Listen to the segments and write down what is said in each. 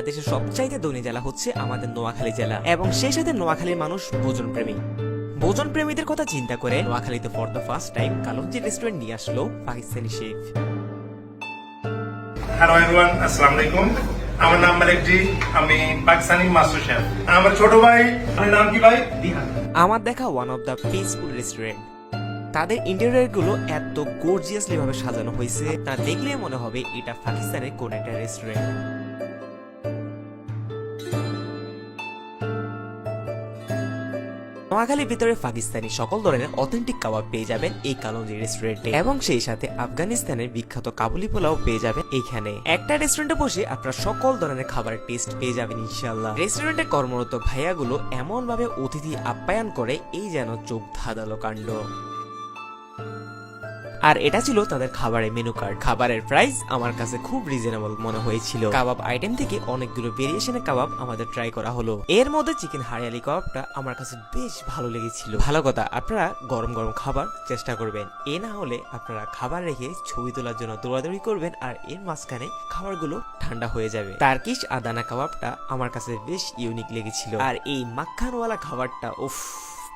বাংলাদেশের সবচাইতে ধনী জেলা হচ্ছে আমাদের নোয়াখালী জেলা, এবং সেই সাথে নোয়াখালীর মানুষ ভোজন প্রেমী। ভোজন প্রেমীদের কথা চিন্তা করে নোয়াখালীতে for the first time kalonji restaurant নিয়ে আসলো পাকিস্তানি শেফ। হ্যালো এভরিওয়ান, আসসালামু আলাইকুম। আমার নাম মালিক জি, আমি পাকিস্তানি মাস্টার শেফ। আমার ছোট ভাই, আপনার নাম কি ভাই? দিহান। আমার দেখা one of the peaceful restaurant. তাদের ইন্টেরিয়র গুলো এত গর্জিয়াসলি ভাবে সাজানো হয়েছে, তা দেখলে মনে হবে এটা পাকিস্তানের কোন একটা রেস্টুরেন্ট। নোয়াখালীর ভিতরে পাকিস্তানি সকল ধরনের অথেন্টিক কাবাব পেয়ে যাবেন এই কালঞ্জি রেস্টুরেন্টে, এবং সেই সাথে আফগানিস্তানের বিখ্যাত কাবুলি পোলাও পেয়ে যাবেন এইখানে। একটা রেস্টুরেন্টে বসে আপনারা সকল ধরনের খাবারের টেস্ট পেয়ে যাবেন ইনশাআল্লাহ। রেস্টুরেন্টে কর্মরত ভাইয়াগুলো এমন ভাবে অতিথি আপ্যায়ন করে এই যেন চোখ ধাঁধালো কাণ্ড। আর এটা ছিল তাদের খাবারের মেনু কার্ড। খাবারের প্রাইস আমার কাছে খুব রিজনেবল মনে হয়েছিল। কাবাব আইটেম থেকে অনেকগুলো ভেরিয়েশনের কাবাব আমাদের ট্রাই করা হলো। এর মধ্যে চিকেন হারিয়ালি কাবাবটা আমার কাছে বেশ ভালো লেগেছিল। ভালো কথা, আপনারা গরম গরম খাবার চেষ্টা করবেন, এ না হলে আপনারা খাবার রেখে ছবি তোলার জন্য দৌড়াদৌড়ি করবেন আর এর মাঝখানে খাবারগুলো ঠান্ডা হয়ে যাবে। টার্কিশ আদানা কাবাবটা আমার কাছে বেশ ইউনিক লেগেছিল। আর এই মাখানওয়ালা খাবারটা উফ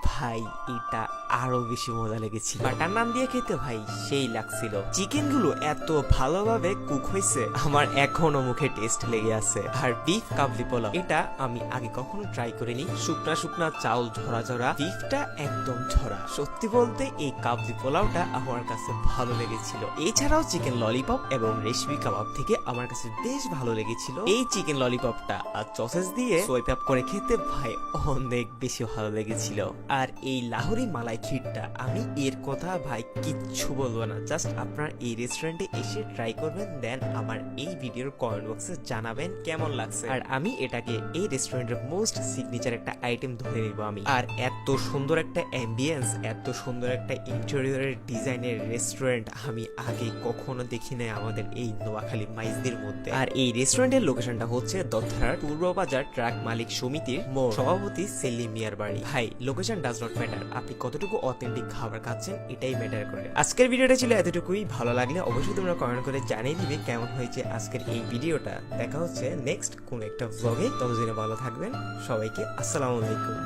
ভাই, এটা আরো বেশি মজা লেগেছিল। বাটার নান দিয়ে খেতে ভাই সেই লাগছিল। চিকেন গুলো এত ভালোভাবে কুক হয়েছে, আমার এখনো মুখে টেস্ট লেগে আছে। আর বিফ কাবলি পোলাও, এটা আমি আগে কখনো ট্রাই করিনি। শুকনা শুকনা চাউল ঝরা ঝরা, বিফটা একদম ঝরা। সত্যি বলতে এই কাবলি পোলাওটা আমার কাছে ভালো লেগেছিল। এছাড়াও চিকেন ললিপপ এবং রেশমি কাবাব থেকে আমার কাছে বেশ ভালো লেগেছিল। এই চিকেন ললিপপটা আর সসেস দিয়ে সোয়াইপ আপ করে খেতে ভাই অনেক বেশি ভালো লেগেছিল। আর এই লাহোরি মালাই ক্ষীরটা, আমি এর কথা ভাই কিচ্ছু বলবো না, জাস্ট আপনার এই রেস্টুরেন্টে এসে ট্রাই করবেন, দেন আমার এই ভিডিওর কমেন্ট বক্সে জানাবেন কেমন লাগছে। আর আমি এটাকে এই রেস্টুরেন্টের মোস্ট সিগনেচার একটা আইটেম ধরে নিব আমি। আর এত সুন্দর একটা অ্যাম্বিয়েন্স, এত সুন্দর একটা ইন্টেরিয়রের ডিজাইনের রেস্টুরেন্ট আমি আগে কখনো দেখি নাই আমাদের এই নোয়াখালী মাইজদের মধ্যে। আর এই রেস্টুরেন্টের লোকেশনটা হচ্ছে দত্তহার পূর্ববাজার ট্রাক মালিক সমিতির মোড়, সভাপতি সেলিম মিয়ার বাড়ি। ভাই লোকেশন ডাজ নট ম্যাটার, আপনি কতটুকু অথেন্টিক খাবার খাচ্ছেন এটাই ম্যাটার করে। আজকের ভিডিওটা ছিল এতটুকুই। ভালো লাগলে অবশ্যই তোমরা কমেন্ট করে জানিয়ে দিবে কেমন হয়েছে আজকের এই ভিডিওটা। দেখা হচ্ছে নেক্সট কোন একটা ব্লগে। ততদিনে ভালো থাকবেন সবাইকে। আসসালামু আলাইকুম।